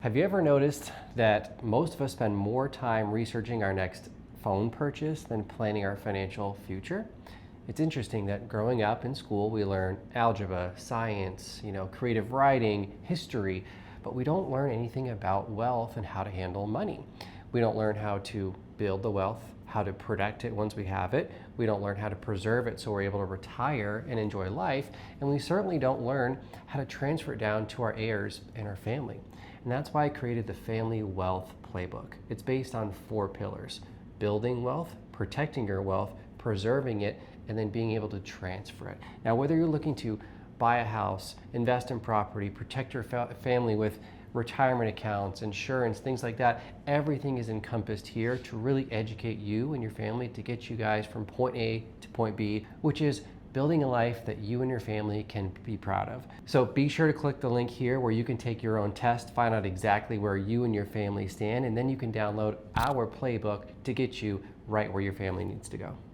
Have you ever noticed that most of us spend more time researching our next phone purchase than planning our financial future? It's interesting that growing up in school, we learn algebra, science, creative writing, history, but we don't learn anything about wealth and how to handle money. We don't learn how to build the wealth, how to protect it once we have it. We don't learn how to preserve it so we're able to retire and enjoy life. And we certainly don't learn how to transfer it down to our heirs and our family. And that's why I created the Family Wealth Playbook. It's based on 4 pillars: building wealth, protecting your wealth, preserving it, and then being able to transfer it. Now, whether you're looking to buy a house, invest in property, protect your family with retirement accounts, insurance, things like that, everything is encompassed here to really educate you and your family to get you guys from point A to point B, which is building a life that you and your family can be proud of. So be sure to click the link here where you can take your own test, find out exactly where you and your family stand, and then you can download our playbook to get you right where your family needs to go.